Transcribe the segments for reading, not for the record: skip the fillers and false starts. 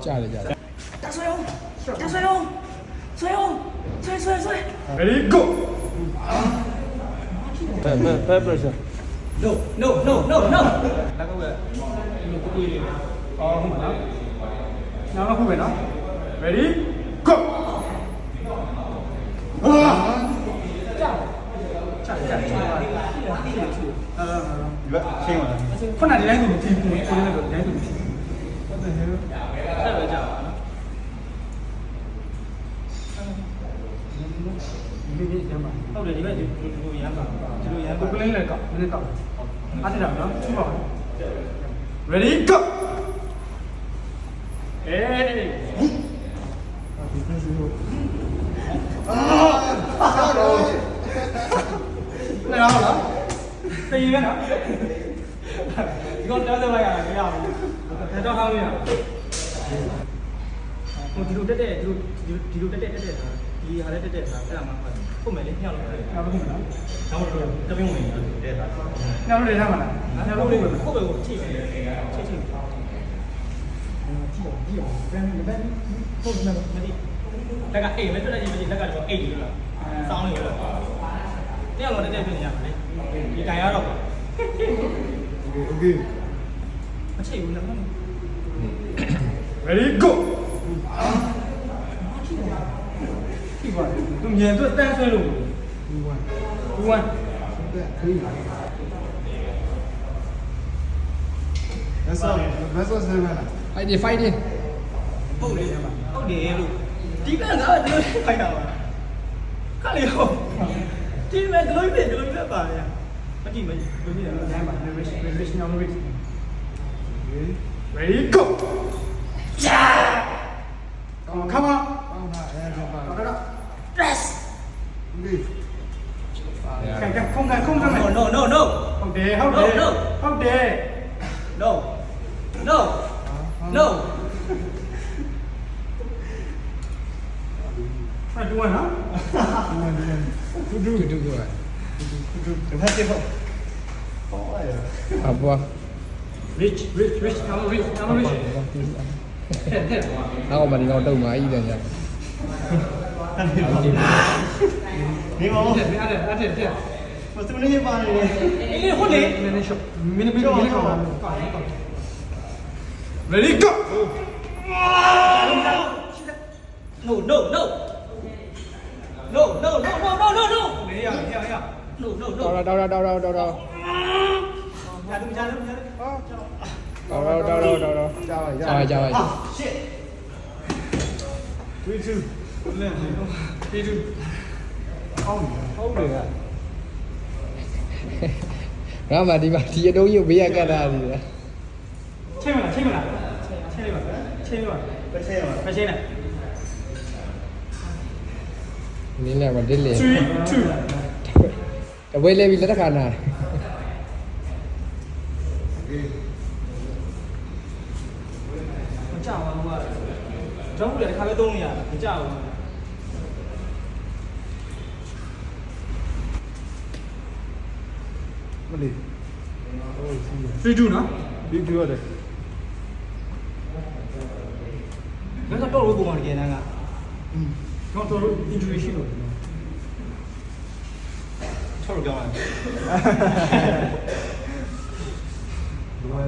ကြားတယ်ကြားတယ်大ဆွဲအောင်大ဆွဲအောင်ဆွဲအောင်ဆွဲ Ready go ပဲ pressure no လက်ကပဲဒီလိုကိုလေးအော်ဟုတ်ပါလားနောက်တစ်ခုပဲနော် Ready go ချာဒီဘက်ရှင်းပါလားခုနကဒီတိုင်းကိုမကြည့်ဘူးကိုလေးကတော့ဒီတိုင်းကိုမကြည့်ဟုတ်တယ်ဟဲ့ဆက်ပဲကြာဒီရမ်းပါဟုတ်တယ်ဒီဘက်ဒီလိုရမ်းပါဒီလိုရမ်းပါကိုလေးလည်းကောက်နည်းနည်းကောက်အားတက်တာနော်ထူပါ Ready go အေးနေရောလားတည်ရနော်ဒီကောင်တောင်းလိုက်ရမရဘူးတောင်းထားလို့ရဟိုဒီလိုတက်ဒီလိုတက်ဒီဟာလည်းတက်တာအဲ့ဒါမှဟုတ်မယ်လေညှောက်လို့ရတယ်ညှောက်လို့ဟုတ်မလားညှောက်လို့တပင်းဝင်တက်တာညှောက်လို့ရထားမလားညှောက်လို့ဟုတ်ပဲကိုချိတ်တယ်ချိတ်ကြည့်ဘယ်ဟုတ်တယ်မသိလက်ကအိတ်ပဲတက်တယ်ကြီးလက်ကတော့အိတ်လို့လားစောင်းနေလို့ညှောက်လို့တက်ဖြစ်နေရမယ်ဒီတိုင်ရတော့โอเคမချိတ်ဘူးလား Ready go ဒီပါသူညံတော့တန်းဆွဲလို့1 That's all. That's what's there, man. fight it ဟုတ်တယ်လို့ဒီကငါတို့ဖိုက်တာပါခါလေဟောဒီမဲ့ဂလိုင်းပြပါဗျာမကြည့်မကြည့်ဘယ်လိုလဲမှာ Ready now Ready go Come on press ခုံးကန် no ဟုတ်တယ်no I do one, huh? do ဒီဖက်စစ်ဟုတ်အပွား Rich now rich နောက်မှဒီကောင်တုံးမှာကြီးတယ်ညာ နေပါဦး အဲ့ မစမနေပါနေတယ် အေးဟုတ်လေ minute Ready go no နေရno တော်တော်ရတူကြတယ် တော်ကြားပါ shit 3 2 ဟုတ်တယ် ငါမှဒီမှာဒီအတုံးကြီးကိုဘေးရကတ်တာဒီလား ချိန်မလားချိန်လိုက်ပါပဲချိန်လိုက် နင်းလည်းမဒစ်လေ 3 2 တပွဲလဲပြီးလက်ထခါနာ မကြောက်ဘူးကကျောင်းလည်းတစ်ခါပဲသုံးနေရမကြောက်ဘူး မလေး 3 2နော် ဒီပြောတယ် ငါကတော့လို့ပုံမှန်ကြနေတာက တော့တော် intuition လို့ ဆောက်လို့ကြောင်းလာ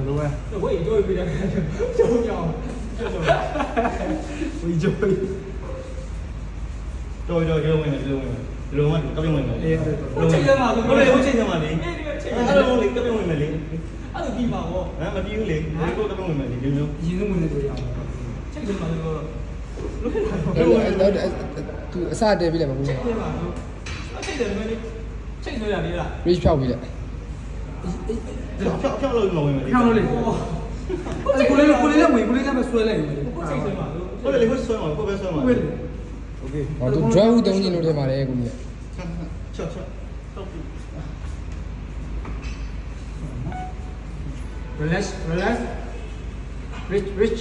လိုပဲ ဝေးကြိုးပြီးတယ်ကျုံကြောင်းဝီဂျိုး တော်ဝင်မယ်လုံးဝကပြင်းဝင်မယ် အေး ဟုတ်ချိန်ရမှာဆို ဟုတ်တယ်ဟုတ်ချိန်စမှာလေ ချိန် အဲ့လိုလေကပြင်းဝင်မယ်လေ အဲ့လိုပြီးမှာပေါ့ ဟမ်မပြီးဘူးလေဒီကိုကပြင်းဝင်မယ်လေဒီမျိုး ရင်းနှီးဝင်နေကြရအောင် ချိန်စမှာဆိုတော့လို့ဖြစ်လာတော့ သူအစတည်းပြီလေမကူ ချိန်မှာဆိုအချိန်တယ်မင်းချိန်ဆွဲရသေးလား reach ဖြောက်ပြီလေ ဖြောက်လို့ဝင်မယ်လေ ဖြောင်းလို့လေအဲ့ကိုလေးလည်းဝင်ကိုလေးလည်းမဆွဲလိုက်ဘူး ကိုချိန်ဆွဲမှာဆို ဟုတ်တယ်လေဟုတ်ဆွဲမှာကိုပဲဆွဲမှာ ဟုတ်တယ် โอเค ဟောသူ drive တုံးကျင်လို့ထင်ပါတယ်ကိုကြီး ချောက် relax rich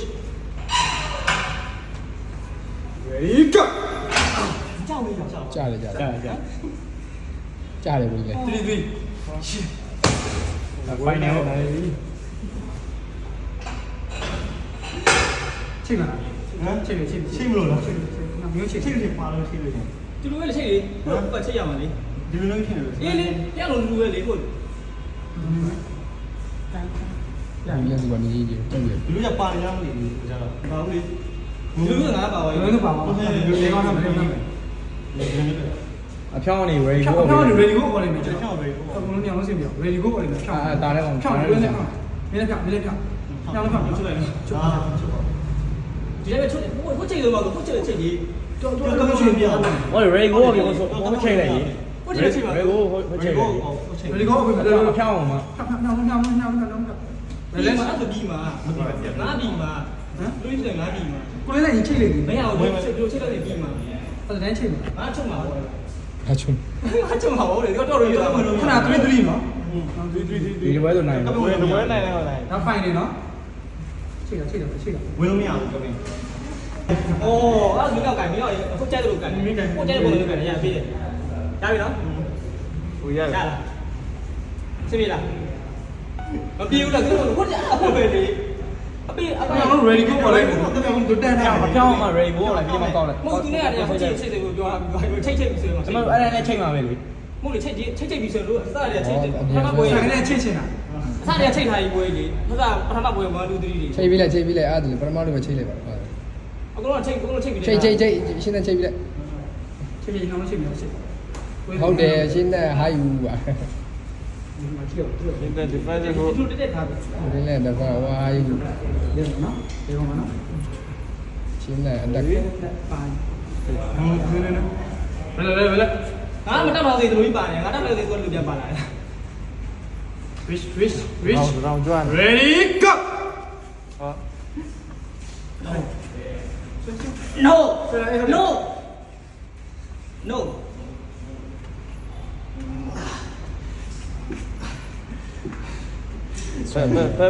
ready go ကြောက်နေကြောက် ကြားတယ်ကိုကြီးလေ 3 3 ဖိုင်နယ်ဟုတ် ချ ချိန်ပါလား ဟမ် ချိန်ချိန် ချိတ်မလို့လား ချိန်မျိုးချိန် ချိတ်လို့ပါလို့ချိတ်လို့ရှင် သူတို့လည်းချိန်လေဟုတ်ကချိန်ရမှာလေ ဒီလိုလုံးချင်းလို့ အေးလေပြန်လို့လူပဲလေဟုတ် ဒီလက်စီကနေကြီးကြီးတူတယ် ဒီလိုကပါရမ်းနေပြီကြာတော့ဘာလို့လဲ လူကငါပါပါလူကပါပါလေကောင်းတာမလုပ်နိုင်ဘူး အဖြောင်းနေ ready ဖြော go င်းဖြောင်းနေ ready go ပေါ်နေမှာ ကျွန် ကျွန် တော် တော် ပဲပေါ့ အကုန်လုံးညောင်းလို့စင်ပြော ready go ပေါ်နေမှာဖြောင်း တားတဲ့ကောင် ဖြောင်း တား နေ တဲ့ နေ ကောင် မင်းလည်းဖြောင်းမင်းလည်းဖြောင်းညောင်းလို့ဖြောင်းချုပ်လိုက်ချုပ် အာ ဒီလည်းချုပ်ကိုချိန်လို့ပါကိုချိန်ချိန်ကြီးတော် ကျွန် တော် တော် ချိန်ပြ ဟို ready go ပြောဆိုဟိုချိန်လိုက်ကြီး ကိုချိန်ချိန်ပါ ready go ဟိုချိန်လိုက် ready go ပေါ် အ နေမှာ ဖြောင်းအောင်မှာ ဖြောင်းဖြောင်းဖြောင်းဖြောင်းဖြောင်းဖြောင်း ဘယ်လဲဆိုပြီးမှာငါပြီးမှာဟမ်တွေးတယ်ငါပြီးမှာ ကိုလည်းရင်ချိန်လေ မရဘူးတို့ချက်လို့ပြီးမှာ အဲ့ဒါတန်းချိန်ပါ ငါချုပ်မှာပေါ့ အချုံ ငါချုပ်မှာပေါ့လေတော့တော်ရရမှာလို့ ခဏ3နော် ဒီလိုပဲဆိုနိုင် ဘယ်လိုနိုင်လဲဟုတ်လား ဒါ fine နေနော်ချိန်တော့ချိန်တော့ချိန်တော့ ဝင်လို့မရဘူးကျွန်တော် အော်အဲ့ဒီတော့ကင်မင်းတော့အခုကြိုက်တယ်လို့ကန်ကိုကြိုက်တယ်ပုံလို့ကန်ရပြီရပြီနော် ဟိုရ ရလားစပြီလားမပြေဘူးလားသူတို့ကိုကြအခုပဲလေအပေးအပေး ကျွန်တော် ready go ပေါ်လိုက်တော့တန်းထား အဖြောင်းမှာ ready go လာပြီးမှကောက်လိုက် မဟုတ်သူနဲ့ရတယ်ဟိုချိန်ချိန်ကိုပြောတာချိန်ချိန်ပြီးဆိုတော့ ကျွန်တော်အဲ့ဒါနဲ့ချိန်ပါမယ်လေ မဟုတ်လေချိန်ချိန်ပြီးဆိုတော့အစားရချိန်ချိန်ပထမပွဲ ဆိုင်ကနေချိန်ချင်တာ အစားရချိန်ထားပြီးပွဲလေအစားပထမပွဲ1 2 3တွေ ချိန်ပြီးလိုက်ချိန်ပြီးလိုက်အဲ့ဒါပထမလို့ပဲချိန်လိုက်ပါဟုတ် အကုန်လုံးချိန်ပြီး ချိန်ရှင်းတဲ့ချိန်ပြီးလိုက် ချိန်ချိန်နော်ချိန်ပြီးချိန် ဟုတ်တယ်ရှင်းတဲ့ high ယူပါ ဒီမှာကြည့်တော့ ဒီတဲ့ဒီဖက်ကို သူတက်ထားတယ် ဒီလည်းတော့ဟို high ယူ ဒီနော်ဒီကောင်နော် ရှင်းတဲ့အတက် ပိုင်းနေဘယ်လဲ ငါမတက်တော့သေးသူတို့ပါတယ်ငါတက်တော့သေးသူကလူပြန်ပါလာတယ် wish ရောင်ကျွမ်း ready go No No No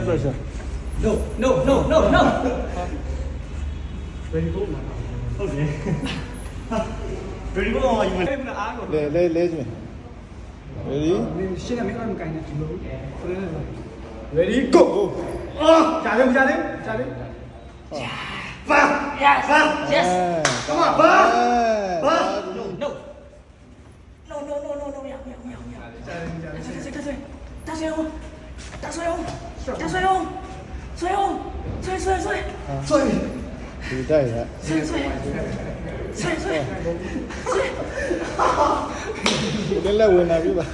pressure No No No No No ready go ဟုတ်တယ် very good အောင်ယူမယ် အဲ့ဒါအားကို လဲချင်း ready ရှင်းနေမကိုင်းနေဒီလို ready go အာကြားတယ်ကြားတယ်ကြားတယ် Yes Yes come on ဘာ No No No No No No No 要大水哦大水哦大水哦水哦水水水水 ဒီတိုက်ရ 水水水水水 ဒီလက်ဝင်လာပြီပါ